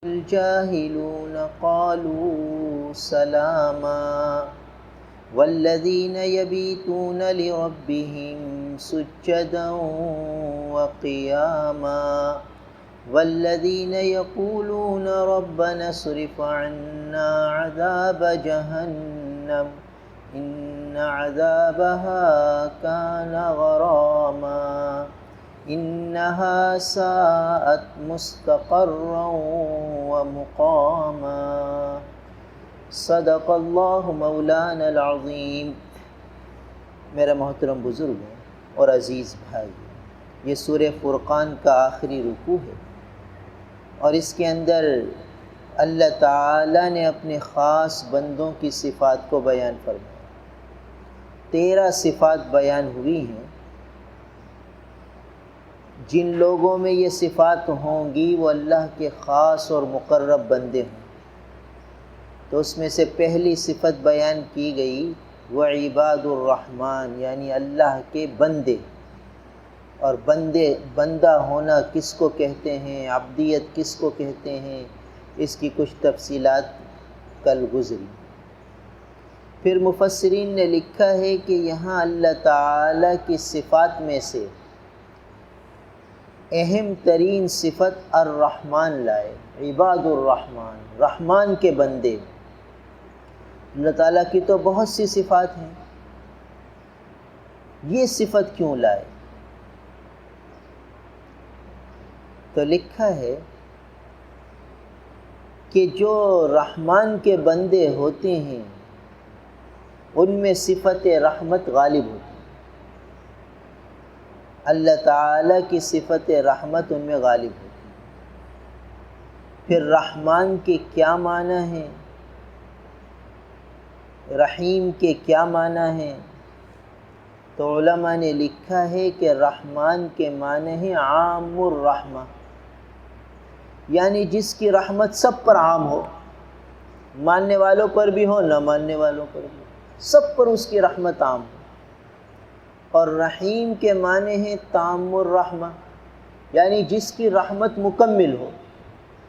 الجاهلون قالوا سلاما والذين يبيتون لربهم سجدا وقياما والذين يقولون ربنا اصرف عنا عذاب جهنم إن عذابها كان غراما إنها ساءت مستقرا ومقاما صدق اللہ مولانا العظیم۔ میرا محترم بزرگوں اور عزیز بھائی، یہ سورہ فرقان کا آخری رکوع ہے، اور اس کے اندر اللہ تعالیٰ نے اپنے خاص بندوں کی صفات کو بیان فرمایا۔ 13 صفات بیان ہوئی ہیں۔ جن لوگوں میں یہ صفات ہوں گی وہ اللہ کے خاص اور مقرب بندے ہوں۔ تو اس میں سے پہلی صفت بیان کی گئی وہ عباد الرحمن، یعنی اللہ کے بندے۔ اور بندہ ہونا کس کو کہتے ہیں، عبدیت کس کو کہتے ہیں، اس کی کچھ تفصیلات کل گزری۔ پھر مفسرین نے لکھا ہے کہ یہاں اللہ تعالیٰ کی صفات میں سے اہم ترین صفت الرحمن لائے، عباد الرحمن، رحمان کے بندے۔ اللہ تعالیٰ کی تو بہت سی صفات ہیں، یہ صفت کیوں لائے؟ تو لکھا ہے کہ جو رحمان کے بندے ہوتے ہیں ان میں صفت رحمت غالب ہوتی ہے۔ اللہ تعالیٰ کی صفت رحمت ان میں غالب ہوتی ہے۔ پھر رحمان کے کیا معنی ہیں، رحیم کے کیا معنی ہیں؟ تو علماء نے لکھا ہے کہ رحمان کے معنی ہیں عام الرحمہ، یعنی جس کی رحمت سب پر عام ہو، ماننے والوں پر بھی ہو، نہ ماننے والوں پر بھی ہو، سب پر اس کی رحمت عام ہو۔ اور رحیم کے معنی ہیں تام الرحمہ، یعنی جس کی رحمت مکمل ہو،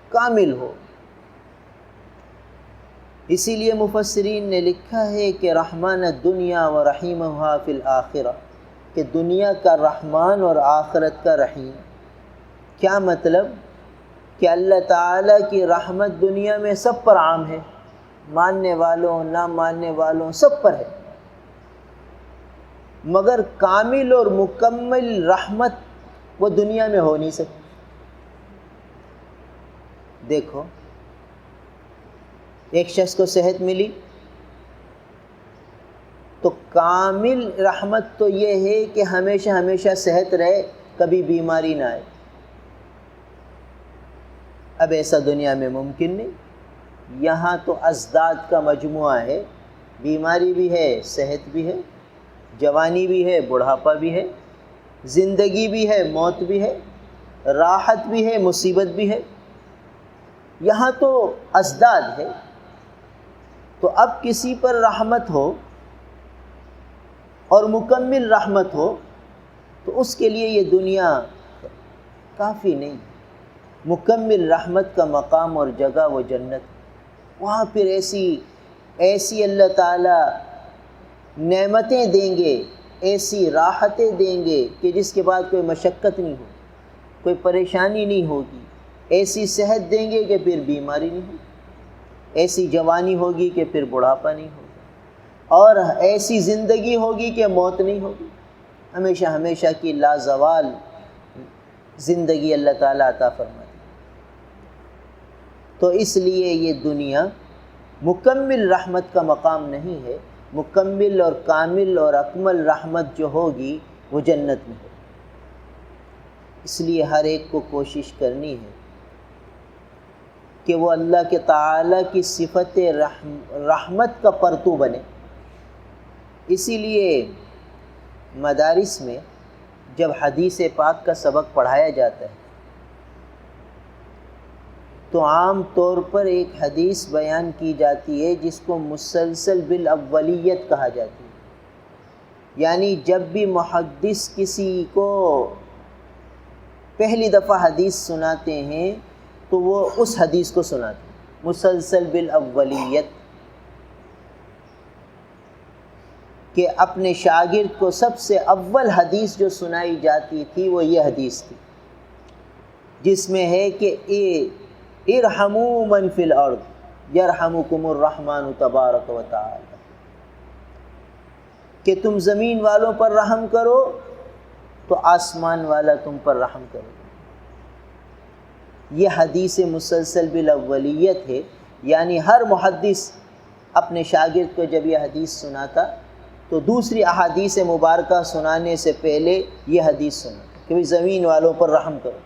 کامل ہو۔ اسی لیے مفسرین نے لکھا ہے کہ رحمان الدنیا و رحیمہا فی الآخرہ، کہ دنیا کا رحمان اور آخرت کا رحیم۔ کیا مطلب؟ کہ اللہ تعالیٰ کی رحمت دنیا میں سب پر عام ہے، ماننے والوں نہ ماننے والوں سب پر ہے، مگر کامل اور مکمل رحمت وہ دنیا میں ہو نہیں سکتی۔ دیکھو، ایک شخص کو صحت ملی تو کامل رحمت تو یہ ہے کہ ہمیشہ ہمیشہ صحت رہے، کبھی بیماری نہ آئے۔ اب ایسا دنیا میں ممکن نہیں، یہاں تو ازداد کا مجموعہ ہے، بیماری بھی ہے، صحت بھی ہے، جوانی بھی ہے، بڑھاپا بھی ہے، زندگی بھی ہے، موت بھی ہے، راحت بھی ہے، مصیبت بھی ہے، یہاں تو ازداد ہے۔ تو اب کسی پر رحمت ہو اور مکمل رحمت ہو تو اس کے لیے یہ دنیا کافی نہیں۔ مکمل رحمت کا مقام اور جگہ وہ جنت، وہاں پھر ایسی اللہ تعالیٰ نعمتیں دیں گے، ایسی راحتیں دیں گے کہ جس کے بعد کوئی مشقت نہیں ہو، کوئی پریشانی نہیں ہوگی، ایسی صحت دیں گے کہ پھر بیماری نہیں ہوگی، ایسی جوانی ہوگی کہ پھر بڑھاپا نہیں ہوگا، اور ایسی زندگی ہوگی کہ موت نہیں ہوگی، ہمیشہ ہمیشہ کی لازوال زندگی اللہ تعالیٰ عطا فرمائے۔ تو اس لیے یہ دنیا مکمل رحمت کا مقام نہیں ہے، مکمل اور کامل اور اکمل رحمت جو ہوگی وہ جنت میں ہوگی۔ اس لیے ہر ایک کو کوشش کرنی ہے کہ وہ اللہ کے تعالیٰ کی صفت رحمت کا پرتو بنے۔ اسی لیے مدارس میں جب حدیث پاک کا سبق پڑھایا جاتا ہے تو عام طور پر ایک حدیث بیان کی جاتی ہے جس کو مسلسل بالاولیت کہا جاتی ہے، یعنی جب بھی محدث کسی کو پہلی دفعہ حدیث سناتے ہیں تو وہ اس حدیث کو سناتے، مسلسل بالاولیت، کہ اپنے شاگرد کو سب سے اول حدیث جو سنائی جاتی تھی وہ یہ حدیث تھی، جس میں ہے کہ ارحموا من فی الارض یرحمکم الرحمن تبارک و تعالی، کہ تم زمین والوں پر رحم کرو تو آسمان والا تم پر رحم کرے۔ یہ حدیث مسلسل بالاولیت ہے، یعنی ہر محدث اپنے شاگرد کو جب یہ حدیث سناتا تو دوسری احادیث مبارکہ سنانے سے پہلے یہ حدیث سناتا کہ زمین والوں پر رحم کرو،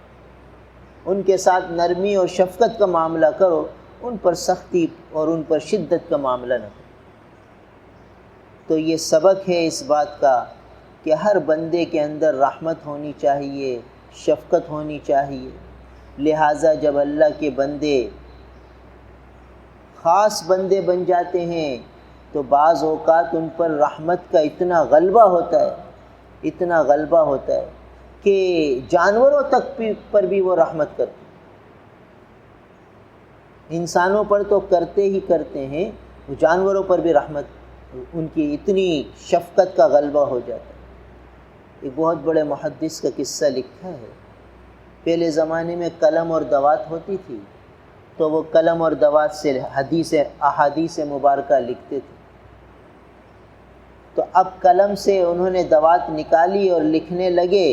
ان کے ساتھ نرمی اور شفقت کا معاملہ کرو، ان پر سختی اور ان پر شدت کا معاملہ نہ کرو۔ تو یہ سبق ہے اس بات کا کہ ہر بندے کے اندر رحمت ہونی چاہیے، شفقت ہونی چاہیے۔ لہٰذا جب اللہ کے بندے خاص بندے بن جاتے ہیں تو بعض اوقات ان پر رحمت کا اتنا غلبہ ہوتا ہے کہ جانوروں تک پر بھی وہ رحمت کرتے ہیں۔ انسانوں پر تو کرتے ہی کرتے ہیں، جانوروں پر بھی رحمت، ان کی اتنی شفقت کا غلبہ ہو جاتا ہے۔ ایک بہت بڑے محدث کا قصہ لکھا ہے، پہلے زمانے میں قلم اور دوات ہوتی تھی تو وہ قلم اور دوات سے احادیث مبارکہ لکھتے تھے، تو اب قلم سے انہوں نے دوات نکالی اور لکھنے لگے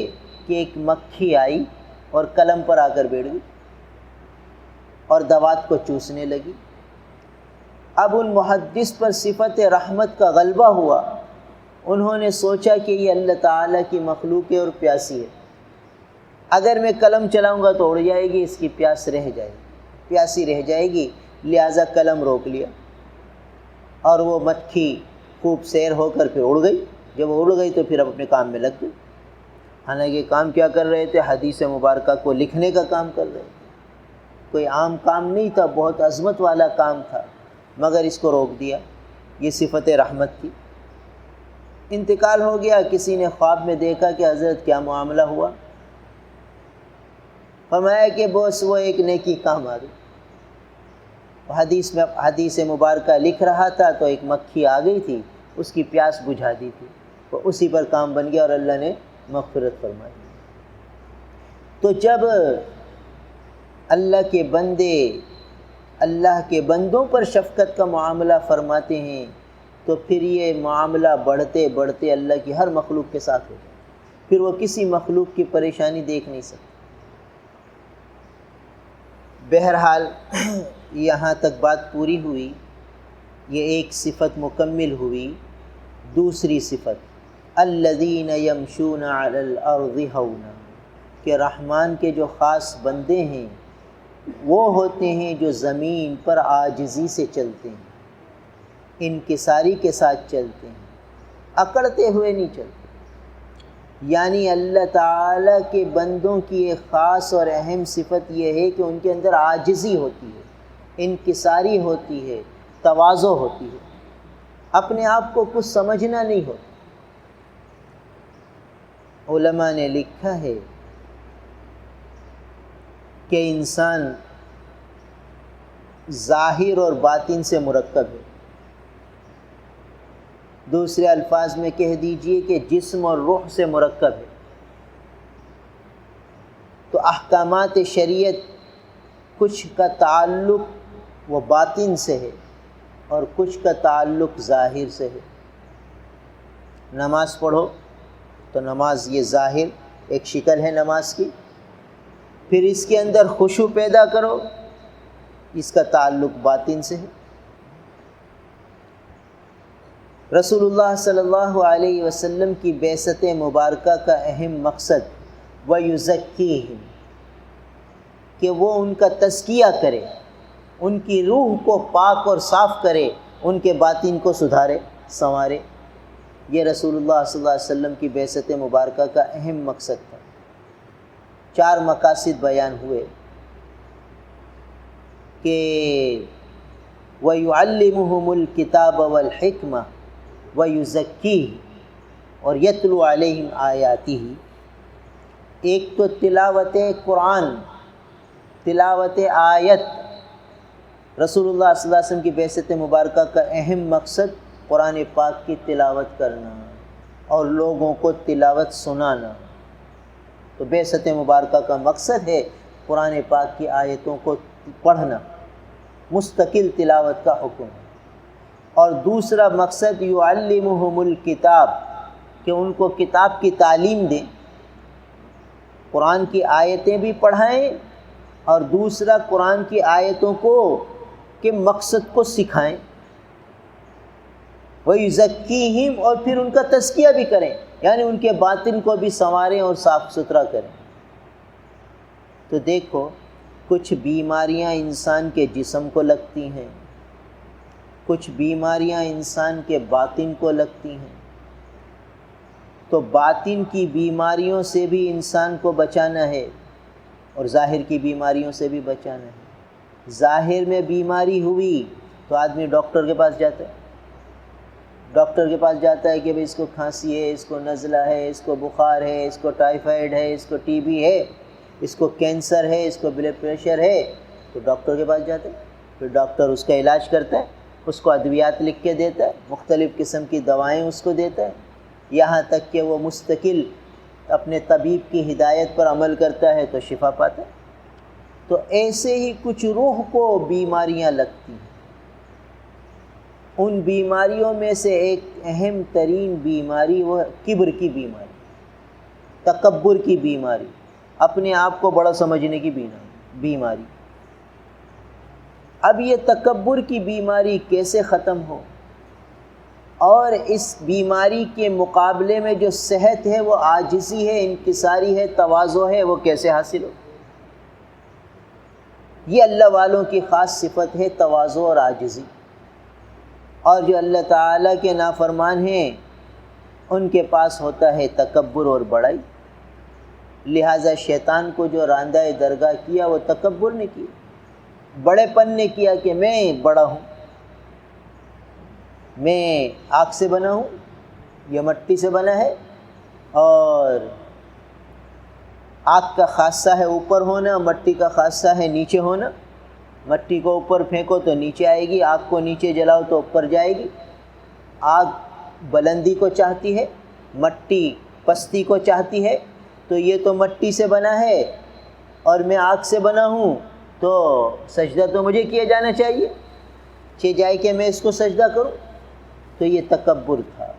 کہ ایک مکھی آئی اور قلم پر آ کر بیٹھ گئی اور دوات کو چوسنے لگی۔ اب ان محدث پر صفت رحمت کا غلبہ ہوا، انہوں نے سوچا کہ یہ اللہ تعالیٰ کی مخلوق ہے اور پیاسی ہے، اگر میں قلم چلاؤں گا تو اڑ جائے گی، اس کی پیاسی رہ جائے گی، لہٰذا قلم روک لیا اور وہ مکھی خوب سیر ہو کر پھر اڑ گئی۔ جب وہ اڑ گئی تو پھر اب اپنے کام میں لگ گئی، حالانکہ کام کیا کر رہے تھے؟ حدیث مبارکہ کو لکھنے کا کام کر رہے تھے، کوئی عام کام نہیں تھا، بہت عظمت والا کام تھا، مگر اس کو روک دیا۔ یہ صفت رحمت تھی۔ انتقال ہو گیا، کسی نے خواب میں دیکھا کہ حضرت کیا معاملہ ہوا، فرمایا کہ بس وہ ایک نیکی کام آ گئی۔ حدیث مبارکہ لکھ رہا تھا تو ایک مکھی آ گئی تھی، اس کی پیاس بجھا دی تھی، وہ اسی پر کام بن گیا اور اللہ نے مغفرت فرمائی۔ تو جب اللہ کے بندے اللہ کے بندوں پر شفقت کا معاملہ فرماتے ہیں تو پھر یہ معاملہ بڑھتے بڑھتے اللہ کی ہر مخلوق کے ساتھ ہو جائے، پھر وہ کسی مخلوق کی پریشانی دیکھ نہیں سکتے۔ بہرحال یہاں تک بات پوری ہوئی، یہ ایک صفت مکمل ہوئی۔ دوسری صفت الذین یمشون علی الارض ہونا، کہ رحمان کے جو خاص بندے ہیں وہ ہوتے ہیں جو زمین پر عاجزی سے چلتے ہیں، انکساری کے ساتھ چلتے ہیں، اکڑتے ہوئے نہیں چلتے۔ یعنی اللہ تعالیٰ کے بندوں کی ایک خاص اور اہم صفت یہ ہے کہ ان کے اندر عاجزی ہوتی ہے، انکساری ہوتی ہے، تواضع ہوتی ہے، اپنے آپ کو کچھ سمجھنا نہیں ہوتا۔ علماء نے لکھا ہے کہ انسان ظاہر اور باطن سے مرکب ہے، دوسرے الفاظ میں کہہ دیجئے کہ جسم اور روح سے مرکب ہے۔ تو احکامات شریعت کچھ کا تعلق وہ باطن سے ہے اور کچھ کا تعلق ظاہر سے ہے۔ نماز پڑھو تو نماز یہ ظاہر ایک شکل ہے نماز کی، پھر اس کے اندر خشوع پیدا کرو، اس کا تعلق باطن سے ہے۔ رسول اللہ صلی اللہ علیہ وسلم کی بعثت مبارکہ کا اہم مقصد وَيُزَكِّيهِمْ، کہ وہ ان کا تزکیہ کرے، ان کی روح کو پاک اور صاف کرے، ان کے باطن کو سدھارے سنوارے۔ یہ رسول اللہ صلی اللہ علیہ وسلم کی بعثت مبارکہ کا اہم مقصد تھا۔ 4 مقاصد بیان ہوئے کہ وَيُعَلِّمُهُمُ الْكِتَابَ وَالْحِكْمَةَ وَيُزَكِّيهِمْ اور يَتْلُو عَلَيْهِمْ آیَاتِهِ۔ ایک تو تلاوت قرآن تلاوت آیت، رسول اللہ صلی اللہ علیہ وسلم کی بعثت مبارکہ کا اہم مقصد قرآن پاک کی تلاوت کرنا اور لوگوں کو تلاوت سنانا۔ تو بعثت مبارکہ کا مقصد ہے قرآن پاک کی آیتوں کو پڑھنا، مستقل تلاوت کا حکم ہے۔ اور دوسرا مقصد یعلمہم الکتاب، کہ ان کو کتاب کی تعلیم دیں، قرآن کی آیتیں بھی پڑھائیں، اور دوسرا قرآن کی آیتوں کو کے مقصد کو سکھائیں۔ وَيُزَكِّيهِمْ، اور پھر ان کا تزکیہ بھی کریں، یعنی ان کے باطن کو بھی سنواریں اور صاف ستھرا کریں۔ تو دیکھو کچھ بیماریاں انسان کے جسم کو لگتی ہیں، کچھ بیماریاں انسان کے باطن کو لگتی ہیں۔ تو باطن کی بیماریوں سے بھی انسان کو بچانا ہے اور ظاہر کی بیماریوں سے بھی بچانا ہے۔ ظاہر میں بیماری ہوئی تو آدمی ڈاکٹر کے پاس جاتا ہے، ڈاکٹر کے پاس جاتا ہے کہ بھئی اس کو کھانسی ہے، اس کو نزلہ ہے، اس کو بخار ہے، اس کو ٹائیفائڈ ہے، اس کو ٹی بی ہے، اس کو کینسر ہے، اس کو بلڈ پریشر ہے، تو ڈاکٹر کے پاس جاتا ہے۔ پھر ڈاکٹر اس کا علاج کرتا ہے، اس کو ادویات لکھ کے دیتا ہے، مختلف قسم کی دوائیں اس کو دیتا ہے، یہاں تک کہ وہ مستقل اپنے طبیب کی ہدایت پر عمل کرتا ہے تو شفا پاتا ہے۔ تو ایسے ہی کچھ روح کو بیماریاں لگتی ہیں۔ ان بیماریوں میں سے ایک اہم ترین بیماری وہ کبر کی بیماری، تکبر کی بیماری، اپنے آپ کو بڑا سمجھنے کی بیماری۔ اب یہ تکبر کی بیماری کیسے ختم ہو، اور اس بیماری کے مقابلے میں جو صحت ہے وہ عاجزی ہے، انکساری ہے، تواضع ہے، وہ کیسے حاصل ہو؟ یہ اللہ والوں کی خاص صفت ہے، تواضع اور عاجزی۔ اور جو اللہ تعالیٰ کے نافرمان ہیں ان کے پاس ہوتا ہے تکبر اور بڑائی۔ لہٰذا شیطان کو جو راندہ درگاہ کیا وہ تکبر نے کیا، بڑے پن نے کیا کہ میں بڑا ہوں، میں آگ سے بنا ہوں، یہ مٹی سے بنا ہے، اور آگ کا خاصہ ہے اوپر ہونا، مٹی کا خاصہ ہے نیچے ہونا۔ مٹی کو اوپر پھینکو تو نیچے آئے گی، آگ کو نیچے جلاؤ تو اوپر جائے گی۔ آگ بلندی کو چاہتی ہے، مٹی پستی کو چاہتی ہے، تو یہ تو مٹی سے بنا ہے اور میں آگ سے بنا ہوں، تو سجدہ تو مجھے کیا جانا چاہیے جائے کہ میں اس کو سجدہ کروں۔ تو یہ تکبر تھا۔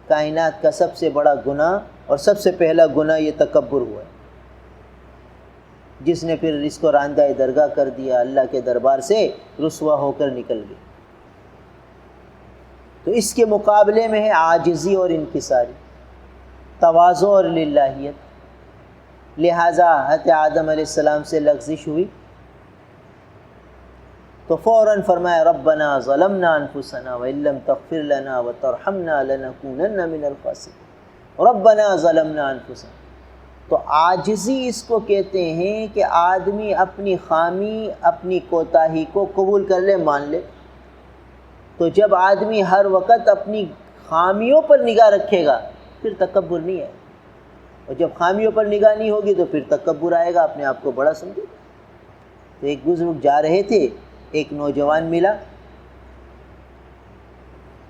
کائنات کا سب سے بڑا گناہ اور سب سے پہلا گناہ یہ تکبر ہوا ہے، جس نے پھر اس کو راندہ درگاہ کر دیا، اللہ کے دربار سے رسوا ہو کر نکل گیا۔ تو اس کے مقابلے میں ہے عاجزی اور انکساری، تواضع اور للہیت۔ لہٰذا حضرت آدم علیہ السلام سے لغزش ہوئی تو فوراً فرمایا ربنا ظلمنا انفسنا وان لم تغفر لنا وترحمنا لنکونن من الخاسرین، ربنا ظلمنا انفسنا۔ تو عاجزی اس کو کہتے ہیں کہ آدمی اپنی خامی، اپنی کوتاہی کو قبول کر لے، مان لے۔ تو جب آدمی ہر وقت اپنی خامیوں پر نگاہ رکھے گا پھر تکبر نہیں ہے، اور جب خامیوں پر نگاہ نہیں ہوگی تو پھر تکبر آئے گا، اپنے آپ کو بڑا سمجھے۔ تو ایک بزرگ جا رہے تھے، ایک نوجوان ملا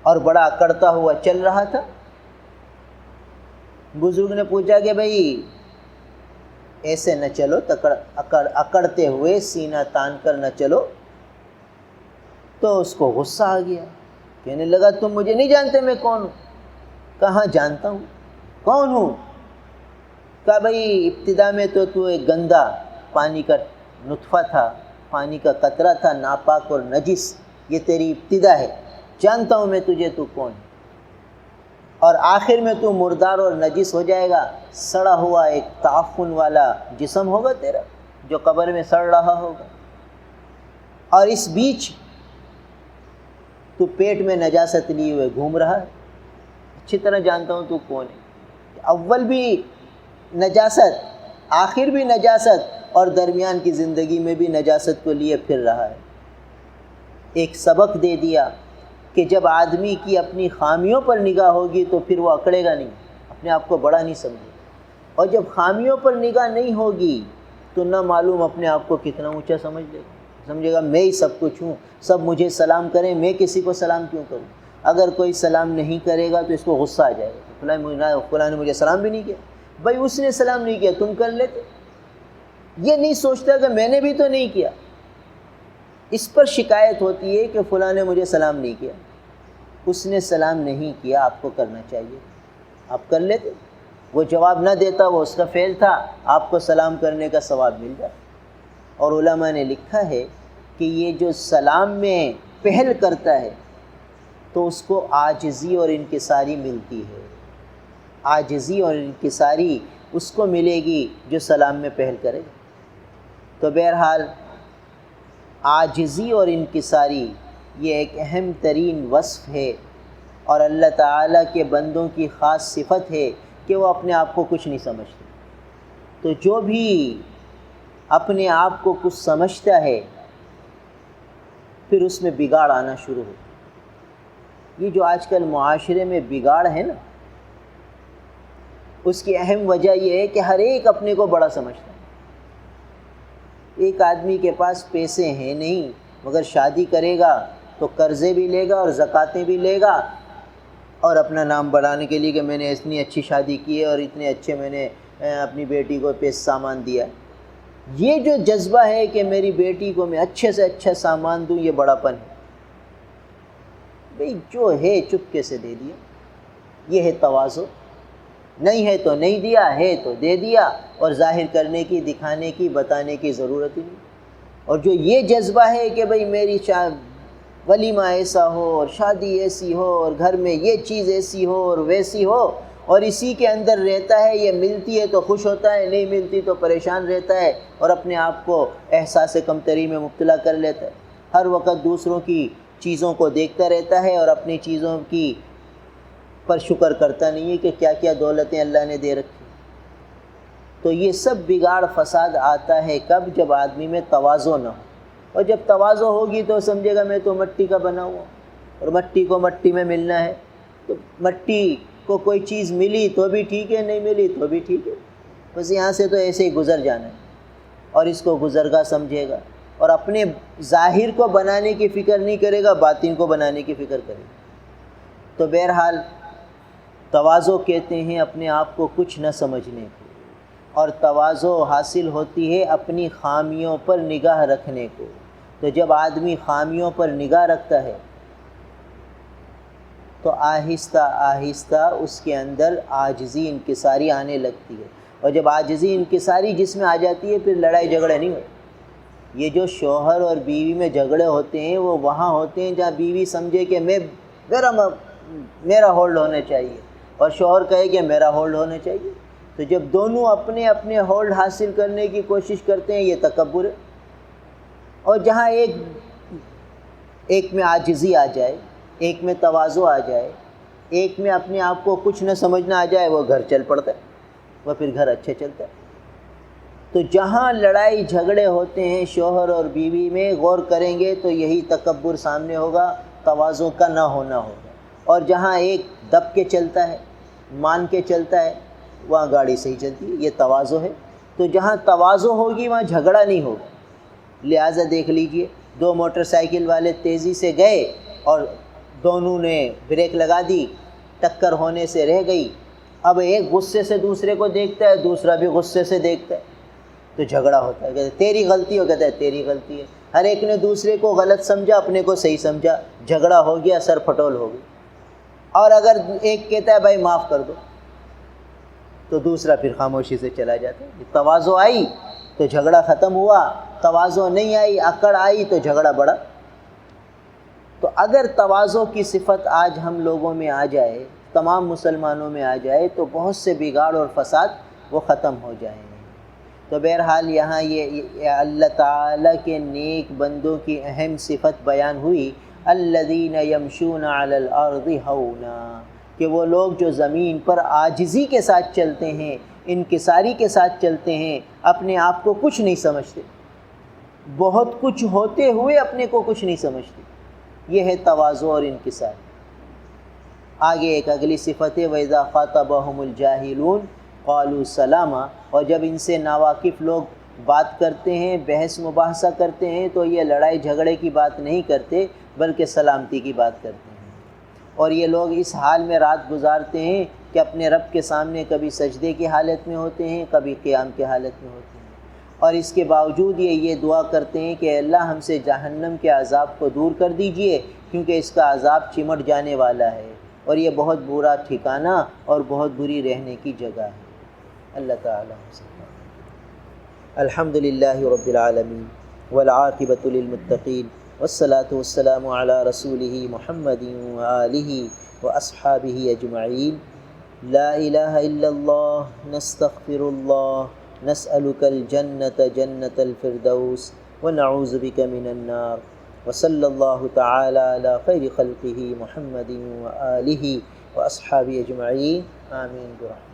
اور بڑا اکڑتا ہوا چل رہا تھا۔ بزرگ نے پوچھا کہ بھئی ایسے نہ چلو، اکڑتے ہوئے سینہ تان کر نہ چلو۔ تو اس کو غصہ آ گیا، کہنے لگا تم مجھے نہیں جانتے میں کون ہوں؟ کہاں جانتا ہوں، کون ہوں؟ کہا بھئی ابتدا میں تو ایک گندا پانی کا نطفہ تھا، پانی کا قطرہ تھا، ناپاک اور نجس، یہ تیری ابتدا ہے، جانتا ہوں میں تجھے، تو کون ہے؟ اور آخر میں تو مردار اور نجس ہو جائے گا، سڑا ہوا ایک تعفن والا جسم ہوگا تیرا جو قبر میں سڑ رہا ہوگا، اور اس بیچ تو پیٹ میں نجاست لیے ہوئے گھوم رہا ہے، اچھی طرح جانتا ہوں تو کون ہے۔ اول بھی نجاست، آخر بھی نجاست، اور درمیان کی زندگی میں بھی نجاست کو لیے پھر رہا ہے۔ ایک سبق دے دیا کہ جب آدمی کی اپنی خامیوں پر نگاہ ہوگی تو پھر وہ اکڑے گا نہیں، اپنے آپ کو بڑا نہیں سمجھے، اور جب خامیوں پر نگاہ نہیں ہوگی تو نہ معلوم اپنے آپ کو کتنا اونچا سمجھ لے گا، سمجھے گا میں ہی سب کچھ ہوں، سب مجھے سلام کریں، میں کسی کو سلام کیوں کروں؟ اگر کوئی سلام نہیں کرے گا تو اس کو غصہ آ جائے گا، فلاں نے مجھے سلام بھی نہیں کیا۔ بھائی اس نے سلام نہیں کیا، تم کر لیتے؟ یہ نہیں سوچتا کہ میں نے بھی تو نہیں کیا۔ اس پر شکایت ہوتی ہے کہ فلاں نے مجھے سلام نہیں کیا۔ اس نے سلام نہیں کیا، آپ کو کرنا چاہیے، آپ کر لیتے۔ وہ جواب نہ دیتا، وہ اس کا فعل تھا، آپ کو سلام کرنے کا ثواب مل جاتا۔ اور علماء نے لکھا ہے کہ یہ جو سلام میں پہل کرتا ہے تو اس کو عاجزی اور انکساری ملتی ہے، عاجزی اور انکساری اس کو ملے گی جو سلام میں پہل کرے گا۔ تو بہرحال عاجزی اور انکساری یہ ایک اہم ترین وصف ہے، اور اللہ تعالیٰ کے بندوں کی خاص صفت ہے کہ وہ اپنے آپ کو کچھ نہیں سمجھتے۔ تو جو بھی اپنے آپ کو کچھ سمجھتا ہے پھر اس میں بگاڑ آنا شروع ہوتا ہے۔ یہ جو آج کل معاشرے میں بگاڑ ہے نا، اس کی اہم وجہ یہ ہے کہ ہر ایک اپنے کو بڑا سمجھتا ہے۔ ایک آدمی کے پاس پیسے ہیں نہیں، مگر شادی کرے گا تو قرضے بھی لے گا اور زکاتیں بھی لے گا، اور اپنا نام بڑھانے کے لیے کہ میں نے اتنی اچھی شادی کی ہے اور اتنے اچھے میں نے اپنی بیٹی کو سامان دیا۔ یہ جو جذبہ ہے کہ میری بیٹی کو میں اچھے سے اچھا سامان دوں، یہ بڑا پن ہے۔ بھئی جو ہے چپکے سے دے دیا، یہ ہے تواضع۔ نہیں ہے تو نہیں دیا، ہے تو دے دیا، اور ظاہر کرنے کی، دکھانے کی، بتانے کی ضرورت ہی نہیں۔ اور جو یہ جذبہ ہے کہ بھئی میری ولیمہ ایسا ہو اور شادی ایسی ہو اور گھر میں یہ چیز ایسی ہو اور ویسی ہو، اور اسی کے اندر رہتا ہے، یہ ملتی ہے تو خوش ہوتا ہے، نہیں ملتی تو پریشان رہتا ہے، اور اپنے آپ کو احساس کمتری میں مبتلا کر لیتا ہے۔ ہر وقت دوسروں کی چیزوں کو دیکھتا رہتا ہے اور اپنی چیزوں کی پر شکر کرتا نہیں ہے کہ کیا کیا دولتیں اللہ نے دے رکھی۔ تو یہ سب بگاڑ فساد آتا ہے کب؟ جب آدمی میں تواضع نہ ہو، اور جب تواضع ہوگی تو سمجھے گا میں تو مٹی کا بنا ہوا، اور مٹی کو مٹی میں ملنا ہے، تو مٹی کو کوئی چیز ملی تو بھی ٹھیک ہے، نہیں ملی تو بھی ٹھیک ہے، بس یہاں سے تو ایسے ہی گزر جانا ہے، اور اس کو گزرگاہ سمجھے گا، اور اپنے ظاہر کو بنانے کی فکر نہیں کرے گا، باطن کو بنانے کی فکر کرے گا۔ تو بہرحال تواضع کہتے ہیں اپنے آپ کو کچھ نہ سمجھنے کو، اور تواضع حاصل ہوتی ہے اپنی خامیوں پر نگاہ رکھنے کو۔ تو جب آدمی خامیوں پر نگاہ رکھتا ہے تو آہستہ آہستہ اس کے اندر عاجزی انکساری آنے لگتی ہے، اور جب عاجزی انکساری جس میں آ جاتی ہے پھر لڑائی جھگڑے نہیں ہوتے۔ یہ جو شوہر اور بیوی میں جھگڑے ہوتے ہیں وہ وہاں ہوتے ہیں جہاں بیوی سمجھے کہ میرا ہولڈ ہونا چاہیے، اور شوہر کہے کہ میرا ہولڈ ہونا چاہیے۔ تو جب دونوں اپنے اپنے ہولڈ حاصل کرنے کی کوشش کرتے ہیں، یہ تکبر ہے۔ اور جہاں ایک میں عاجزی آ جائے، ایک میں تواضع آ جائے، ایک میں اپنے آپ کو کچھ نہ سمجھنا آ جائے، وہ گھر چل پڑتا ہے، وہ پھر گھر اچھے چلتا ہے۔ تو جہاں لڑائی جھگڑے ہوتے ہیں شوہر اور بیوی میں، غور کریں گے تو یہی تکبر سامنے ہوگا، تواضع کا نہ ہونا ہوگا۔ اور جہاں ایک دب کے چلتا ہے، مان کے چلتا ہے، وہاں گاڑی صحیح چلتی ہے، یہ تواضع ہے۔ تو جہاں تواضع ہوگی وہاں جھگڑا نہیں ہوگا۔ لہٰذا دیکھ لیجئے، دو موٹر سائیکل والے تیزی سے گئے اور دونوں نے بریک لگا دی، ٹکر ہونے سے رہ گئی۔ اب ایک غصے سے دوسرے کو دیکھتا ہے، دوسرا بھی غصے سے دیکھتا ہے، تو جھگڑا ہوتا ہے، کہتے ہیں تیری غلطی ہو، کہتا ہے تیری غلطی ہے۔ ہر ایک نے دوسرے کو غلط سمجھا، اپنے کو صحیح سمجھا، جھگڑا ہو گیا، سر پھٹول ہو گئی۔ اور اگر ایک کہتا ہے بھائی معاف کر دو، تو دوسرا پھر خاموشی سے چلا جاتا ہے۔ تواضع آئی تو جھگڑا ختم ہوا، تواضع نہیں آئی، اکڑ آئی تو جھگڑا بڑھا۔ تو اگر تواضع کی صفت آج ہم لوگوں میں آ جائے، تمام مسلمانوں میں آ جائے، تو بہت سے بگاڑ اور فساد وہ ختم ہو جائیں گے۔ تو بہرحال یہاں یہ اللہ تعالیٰ کے نیک بندوں کی اہم صفت بیان ہوئی، الذین یمشون علی الارض ہونا، کہ وہ لوگ جو زمین پر عاجزی کے ساتھ چلتے ہیں، انکساری کے ساتھ چلتے ہیں، اپنے آپ کو کچھ نہیں سمجھتے، بہت کچھ ہوتے ہوئے اپنے کو کچھ نہیں سمجھتے۔ یہ ہے تواضع اور انکسار۔ آگے ایک اگلی صفت ہے وَإِذَا خَاطَبَهُمُ الْجَاهِلُونَ قَالُوا سَلَامًا، اور جب ان سے ناواقف لوگ بات کرتے ہیں، بحث مباحثہ کرتے ہیں تو یہ لڑائی جھگڑے کی بات نہیں کرتے بلکہ سلامتی کی بات کرتے ہیں۔ اور یہ لوگ اس حال میں رات گزارتے ہیں کہ اپنے رب کے سامنے کبھی سجدے کی حالت میں ہوتے ہیں، کبھی قیام کی حالت میں ہوتے ہیں، اور اس کے باوجود یہ دعا کرتے ہیں کہ اللہ ہم سے جہنم کے عذاب کو دور کر دیجئے، کیونکہ اس کا عذاب چمٹ جانے والا ہے اور یہ بہت برا ٹھکانہ اور بہت بری رہنے کی جگہ ہے۔ اللہ تعالیٰ الحمدللہ رب العالمین والعاقبۃ للمتقین والصلاة والسلام علی رسولہ محمد وآلہ واصحابہ اجمعین۔ لا الہ الا اللہ، نستغفر اللہ، نسألک الجنة جنة الفردوس ونعوذ بک من النار، وصلی اللہ تعالی علی خیر خلقہ محمد وآلہ واصحابہ اجمعین، آمین برحمتہ۔